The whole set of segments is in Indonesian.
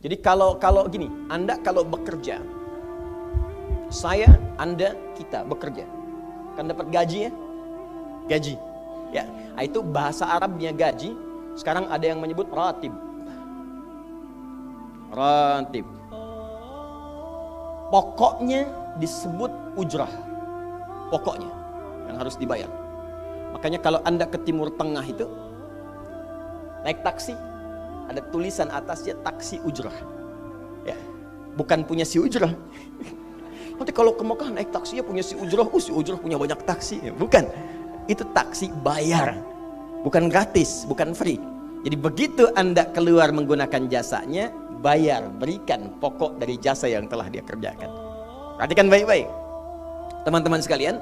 Jadi kalau gini, Anda kalau bekerja, saya, Anda, kita bekerja, kan dapat gaji ya? Gaji. Ya, itu bahasa Arabnya gaji. Sekarang ada yang menyebut ratib. Ratib. Pokoknya disebut ujrah. Pokoknya yang harus dibayar. Makanya kalau Anda ke Timur Tengah itu naik taksi, ada tulisan atasnya taksi ujrah. Ya, bukan punya si ujrah. Nanti kalau ke Mekah naik taksinya punya si ujrah, si ujrah punya banyak taksi. Ya, bukan. Itu taksi bayar, bukan gratis, bukan free. Jadi begitu Anda keluar menggunakan jasanya, bayar, berikan pokok dari jasa yang telah dia kerjakan. Perhatikan baik-baik, teman-teman sekalian.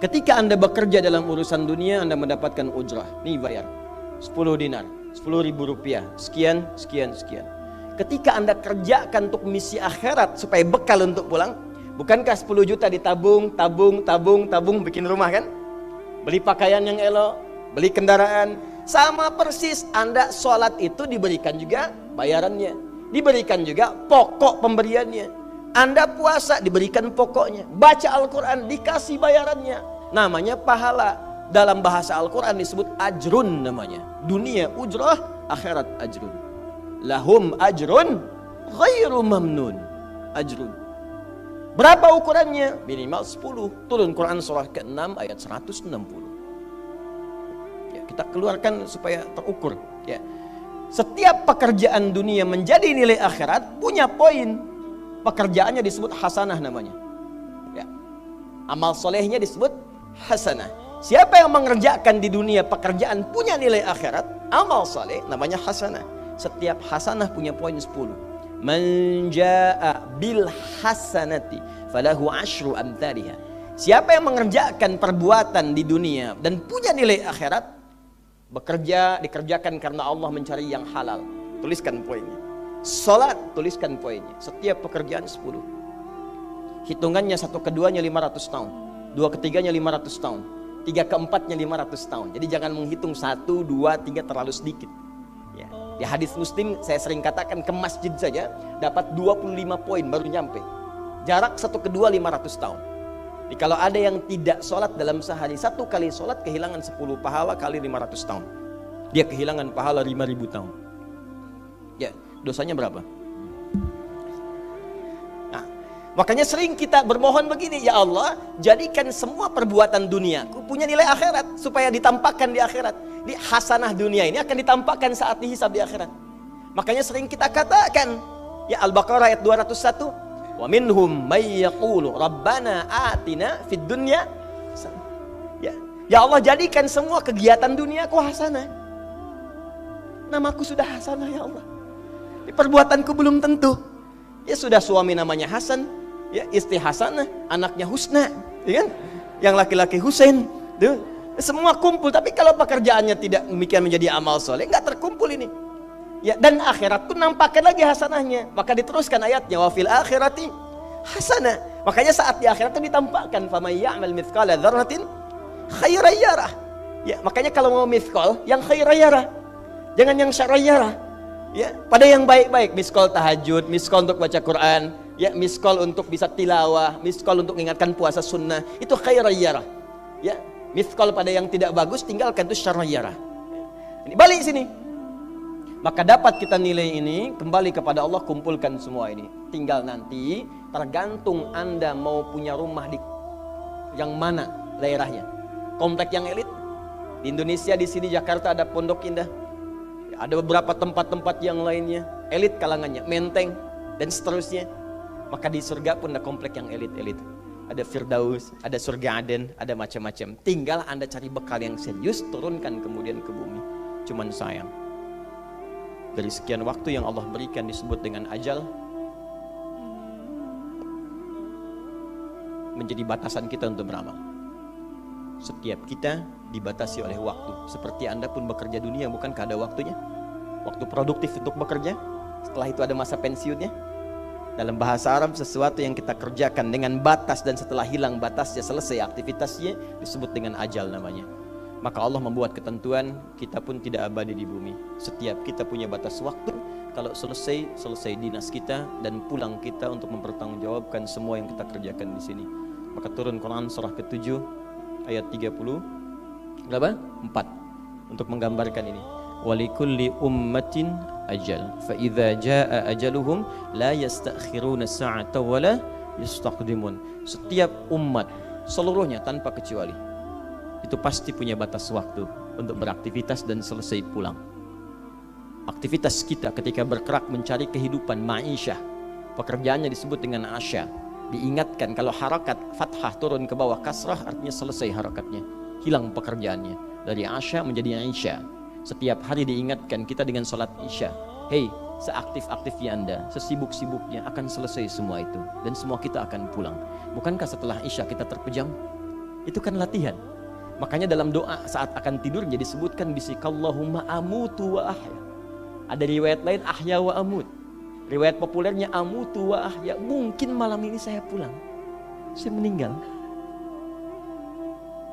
Ketika Anda bekerja dalam urusan dunia, Anda mendapatkan ujrah. Nih bayar 10 dinar, 10.000 rupiah, sekian, sekian, sekian. Ketika Anda kerjakan untuk misi akhirat supaya bekal untuk pulang, bukankah 10 juta ditabung, tabung, bikin rumah kan? Beli pakaian yang elok, beli kendaraan. Sama persis Anda sholat itu diberikan juga bayarannya, diberikan juga pokok pemberiannya. Anda puasa diberikan pokoknya, baca Al-Quran dikasih bayarannya. Namanya pahala. Dalam bahasa Al-Quran disebut ajrun namanya. Dunia ujrah, akhirat ajrun. Lahum ajrun ghairu mamnun. Ajrun. Berapa ukurannya? Minimal 10. Turun Quran surah ke-6 ayat 160. Ya, kita keluarkan supaya terukur. Ya. Setiap pekerjaan dunia menjadi nilai akhirat punya poin. Pekerjaannya disebut hasanah namanya. Ya. Amal solehnya disebut hasanah. Siapa yang mengerjakan di dunia pekerjaan punya nilai akhirat, amal soleh namanya hasanah. Setiap hasanah punya poin 10. Man jaa bil hasanati falahu asyru amthaliha. Siapa yang mengerjakan perbuatan di dunia dan punya nilai akhirat, bekerja dikerjakan karena Allah mencari yang halal. Tuliskan poinnya. Salat, tuliskan poinnya. Setiap pekerjaan 10. Hitungannya 1 keduanya 500 tahun, 2 ketiganya 500 tahun, 3 keempatnya 500 tahun. Jadi jangan menghitung 1, 2, 3 terlalu sedikit. Di hadis Muslim saya sering katakan ke masjid saja dapat 25 poin baru nyampe. Jarak 1 ke 2 500 tahun. Jadi kalau ada yang tidak sholat dalam sehari, 1 kali sholat kehilangan 10 pahala kali 500 tahun. Dia kehilangan pahala 5.000 tahun. Ya, dosanya berapa? Nah, makanya sering kita bermohon begini, ya Allah, jadikan semua perbuatan duniaku punya nilai akhirat supaya ditampakkan di akhirat. Di hasanah dunia ini akan ditampakkan saat dihisab di akhirat. Makanya sering kita katakan, ya Al-Baqarah ayat 201, wa minhum may yaqulu rabbana atina fid dunya. Ya Allah, jadikan semua kegiatan duniaku hasanah. Namaku sudah hasanah ya Allah. Di perbuatanku belum tentu. Ya sudah suami namanya Hasan, ya istri hasanah, anaknya Husna, ya kan? Yang laki-laki Husain, tuh. Semua kumpul, tapi kalau pekerjaannya tidak demikian menjadi amal soleh, nggak terkumpul ini. Ya, dan akhirat pun nampakkan lagi hasanahnya. Maka diteruskan ayatnya, wa fil akhirati hasanah. Makanya saat di akhirat itu ditampakkan, faman ya'mal mithqala dzarratin khairan yarah. Ya, makanya kalau mau mithqal, yang khairan yarah. Jangan yang syarran yarah. Ya, pada yang baik-baik, miskol tahajud, miskol untuk baca Quran, ya, miskol untuk bisa tilawah, miskol untuk mengingatkan puasa sunnah, itu khairan yarah. Ya, mithqal pada yang tidak bagus tinggalkan, itu syarran yarah. Ini balik sini. Maka dapat kita nilai ini kembali kepada Allah, kumpulkan semua ini. Tinggal nanti tergantung Anda mau punya rumah di yang mana daerahnya. Komplek yang elit. Di Indonesia di sini Jakarta ada Pondok Indah. Ada beberapa tempat-tempat yang lainnya, elit kalangannya, Menteng dan seterusnya. Maka di surga pun ada komplek yang elit-elit. Ada Firdaus, ada surga Aden, ada macam-macam. Tinggal Anda cari bekal yang serius, turunkan kemudian ke bumi. Cuman sayang, dari sekian waktu yang Allah berikan disebut dengan ajal, menjadi batasan kita untuk beramal. Setiap kita dibatasi oleh waktu. Seperti Anda pun bekerja dunia, bukankah ada waktunya? Waktu produktif untuk bekerja, setelah itu ada masa pensiunnya. Dalam bahasa Arab, sesuatu yang kita kerjakan dengan batas dan setelah hilang batasnya, selesai aktivitasnya, disebut dengan ajal namanya. Maka Allah membuat ketentuan, kita pun tidak abadi di bumi. Setiap kita punya batas waktu. kalau selesai dinas kita dan pulang kita untuk mempertanggungjawabkan semua yang kita kerjakan di sini. Maka turun Quran surah ke-7 ayat 30 berapa? 4 untuk menggambarkan ini. Walikulli ummatin ajal fa idza jaa ajaluhum la yastakhiruna sa'ata wa la yastaqdimun. Setiap umat seluruhnya tanpa kecuali itu pasti punya batas waktu untuk beraktivitas dan selesai pulang. Aktivitas kita ketika bergerak mencari kehidupan ma'isyah, pekerjaannya disebut dengan asya. Diingatkan kalau harakat fathah turun ke bawah kasrah artinya selesai harakatnya, hilang pekerjaannya. Dari asya menjadi isya. Setiap hari diingatkan kita dengan sholat isya. Hei, seaktif-aktifnya Anda, sesibuk-sibuknya akan selesai semua itu. Dan semua kita akan pulang. Bukankah setelah isya kita terpejam? Itu kan latihan. Makanya dalam doa saat akan tidur jadi disebutkan bisikallahumma amutu wa ahya. Ada riwayat lain ahya wa amut. Riwayat populernya amutu wa ahya. Mungkin malam ini saya pulang, saya meninggal.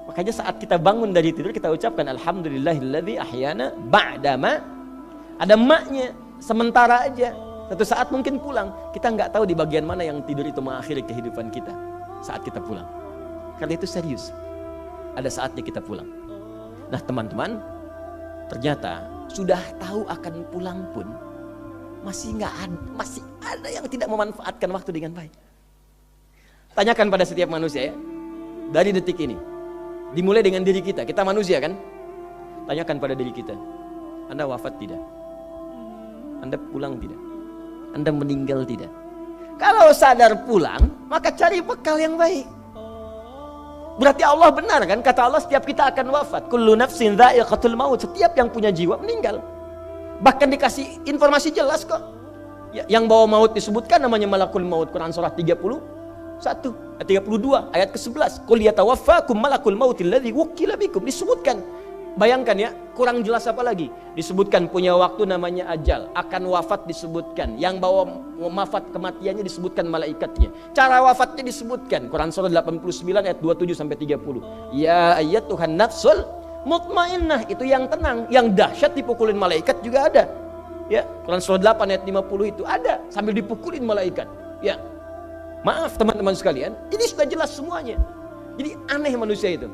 Makanya saat kita bangun dari tidur kita ucapkan alhamdulillahilladzi ahyana ba'dama. Ada maknya, sementara aja. Satu saat mungkin pulang. Kita nggak tahu di bagian mana yang tidur itu mengakhiri kehidupan kita saat kita pulang. Karena itu serius. Ada saatnya kita pulang. Nah teman-teman, ternyata sudah tahu akan pulang pun masih ada yang tidak memanfaatkan waktu dengan baik. Tanyakan pada setiap manusia ya, dari detik ini, dimulai dengan diri kita manusia kan? Tanyakan pada diri kita, Anda wafat tidak? Anda pulang tidak? Anda meninggal tidak? Kalau sadar pulang, maka cari bekal yang baik. Berarti Allah benar kan? Kata Allah setiap kita akan wafat. Kullu nafsin dha'iqatul maut. Setiap yang punya jiwa meninggal. Bahkan dikasih informasi jelas kok. Yang bawa maut disebutkan namanya malakul maut. Quran surah 32 ayat ke-11. Qul yatawaffakum malakul mautil ladzi wukkila bikum. Disebutkan. Bayangkan ya, kurang jelas apa lagi? Disebutkan punya waktu namanya ajal, akan wafat disebutkan, yang bawa wafat kematiannya disebutkan malaikatnya. Cara wafatnya disebutkan, Quran surah 89 ayat 27 sampai 30. Ya ayyatuhan nafsul mutmainnah, itu yang tenang, yang dahsyat dipukulin malaikat juga ada. Ya, Quran surah 8 ayat 50 itu ada sambil dipukulin malaikat. Ya. Maaf teman-teman sekalian, ini sudah jelas semuanya. Jadi aneh manusia itu.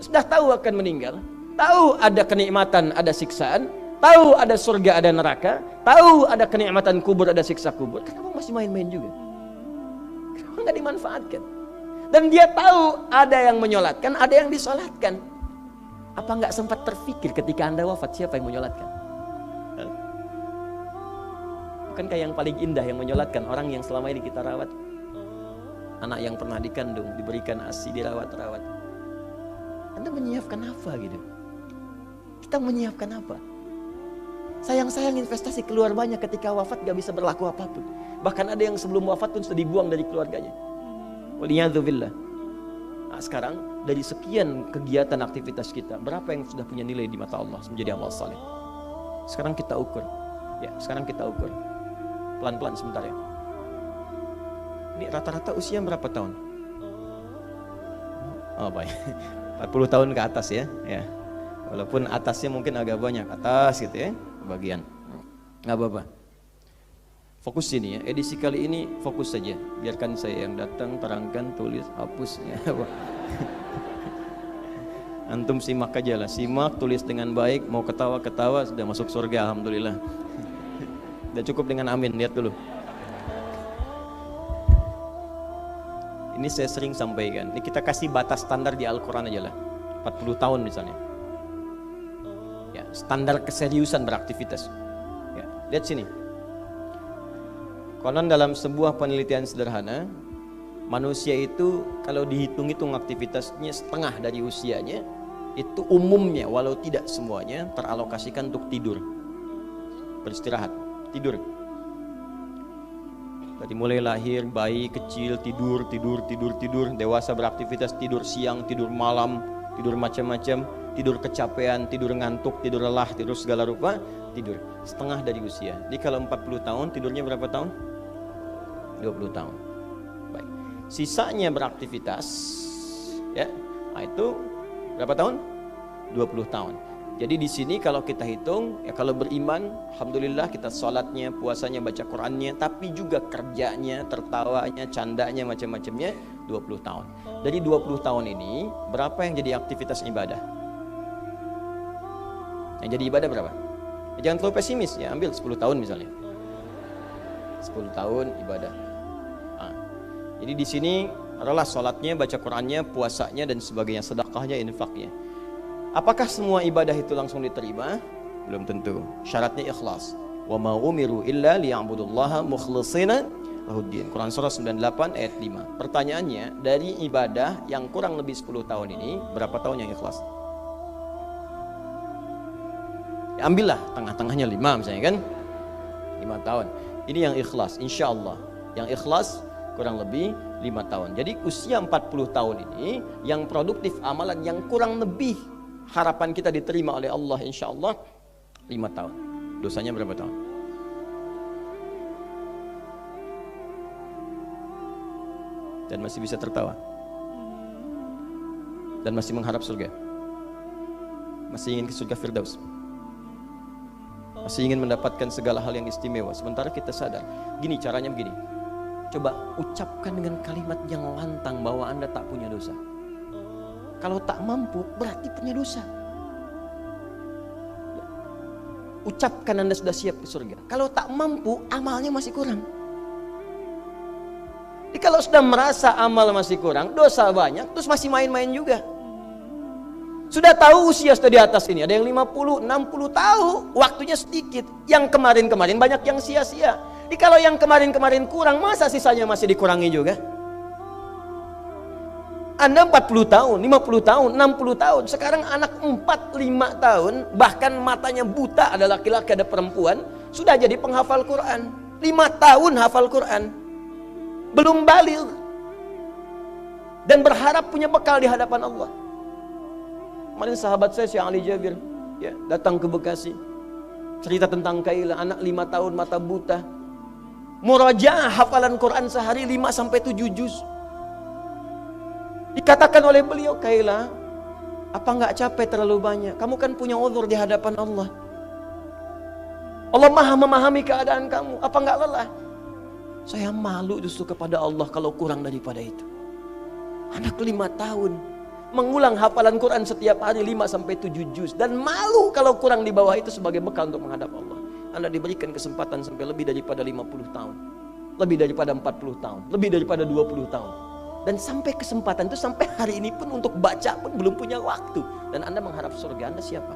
Sudah tahu akan meninggal, tahu ada kenikmatan, ada siksaan, tahu ada surga, ada neraka, tahu ada kenikmatan kubur, ada siksa kubur. Kenapa masih main-main juga? Kenapa nggak dimanfaatkan? Dan dia tahu ada yang menyolatkan, ada yang disolatkan. Apa nggak sempat terfikir ketika Anda wafat siapa yang menyolatkan? Bukankah yang paling indah yang menyolatkan orang yang selama ini kita rawat? Anak yang pernah dikandung, diberikan ASI, dirawat-rawat. Anda menyiapkan apa gitu? Kita menyiapkan apa? Sayang-sayang investasi keluar banyak ketika wafat gak bisa berlaku apapun. Bahkan ada yang sebelum wafat pun sudah dibuang dari keluarganya. Waliyadzubillah. Nah, sekarang dari sekian kegiatan aktivitas kita, berapa yang sudah punya nilai di mata Allah menjadi amal saleh? Sekarang kita ukur. Ya, sekarang kita ukur. Pelan-pelan sebentar ya. Ini rata-rata usia berapa tahun? Oh baik, 40 tahun ke atas ya. Ya. Walaupun atasnya mungkin agak banyak, atas gitu ya, bagian. Nggak apa-apa. Fokus sini ya, edisi kali ini fokus saja. Biarkan saya yang datang, terangkan, tulis, hapus ya. Antum simak aja lah, simak, tulis dengan baik, mau ketawa-ketawa, sudah masuk surga alhamdulillah. Udah cukup dengan amin, lihat dulu. Ini saya sering sampaikan, ini kita kasih batas standar di Al-Quran aja lah, 40 tahun misalnya. Ya, standar keseriusan beraktivitas. Ya, lihat sini. Konon dalam sebuah penelitian sederhana, manusia itu kalau dihitung-hitung aktivitasnya setengah dari usianya, itu umumnya walau tidak semuanya teralokasikan untuk tidur, beristirahat, tidur. Dari mulai lahir, bayi kecil tidur, dewasa beraktivitas, tidur siang, tidur malam, tidur macam-macam, tidur kecapean, tidur ngantuk, tidur lelah, tidur segala rupa, tidur. Setengah dari usia. Jadi kalau 40 tahun, tidurnya berapa tahun? 20 tahun. Baik. Sisanya beraktivitas, ya, nah itu berapa tahun? 20 tahun. Jadi di sini kalau kita hitung, ya kalau beriman, alhamdulillah kita sholatnya, puasanya, baca Qurannya, tapi juga kerjanya, tertawanya, candanya, macam-macamnya 20 tahun. Dari 20 tahun ini, berapa yang jadi aktivitas ibadah? Yang jadi ibadah berapa? Ya, jangan terlalu pesimis ya, ambil 10 tahun misalnya. 10 tahun ibadah. Nah, jadi di sini adalah sholatnya, baca Qurannya, puasanya, dan sebagainya, sedekahnya, infaknya. Apakah semua ibadah itu langsung diterima? Belum tentu. Syaratnya ikhlas. Wa ma umiru illa liya'budullaha mukhlishina lahuddin. Quran surah 98 ayat 5. Pertanyaannya, dari ibadah yang kurang lebih 10 tahun ini, berapa tahun yang ikhlas? Ya, ambillah tengah-tengahnya 5 misalnya kan. 5 tahun. Ini yang ikhlas, insya Allah. Yang ikhlas kurang lebih 5 tahun. Jadi usia 40 tahun ini yang produktif amalan yang kurang lebih harapan kita diterima oleh Allah insya Allah 5 tahun. Dosanya berapa tahun? Dan masih bisa tertawa. Dan masih mengharap surga. Masih ingin ke surga Firdaus. Masih ingin mendapatkan segala hal yang istimewa. Sementara kita sadar, gini caranya begini. Coba ucapkan dengan kalimat yang lantang bahwa Anda tak punya dosa. Kalau tak mampu, berarti punya dosa. Ucapkan Anda sudah siap ke surga. Kalau tak mampu, amalnya masih kurang. Jadi kalau sudah merasa amal masih kurang, dosa banyak, terus masih main-main juga. Sudah tahu usia sudah di atas ini, ada yang 50, 60 tahu, waktunya sedikit. Yang kemarin-kemarin banyak yang sia-sia. Jadi kalau yang kemarin-kemarin kurang, masa sisanya masih dikurangi juga? Anda 40 tahun, 50 tahun, 60 tahun. Sekarang anak 4, 5 tahun, bahkan matanya buta, ada laki-laki, ada perempuan, sudah jadi penghafal Quran. 5 tahun hafal Quran. Belum baligh. Dan berharap punya bekal di hadapan Allah. Kemarin sahabat saya, Syekh Ali Jabir, ya, datang ke Bekasi. Cerita tentang Kaila, anak 5 tahun, mata buta. Murajaah hafalan Quran sehari 5-7 juz. Dikatakan oleh beliau, Kaila, apa enggak capek terlalu banyak? Kamu kan punya uzur di hadapan Allah. Allah Maha memahami keadaan kamu. Apa enggak lelah? Saya malu justru kepada Allah kalau kurang daripada itu. Anak 5 tahun mengulang hafalan Quran setiap hari 5-7 juz, dan malu kalau kurang di bawah itu sebagai bekal untuk menghadap Allah. Anda diberikan kesempatan sampai lebih daripada 50 tahun, lebih daripada 40 tahun, lebih daripada 20 tahun. Dan sampai kesempatan itu, sampai hari ini pun untuk baca pun belum punya waktu. Dan Anda mengharap surga, Anda siapa?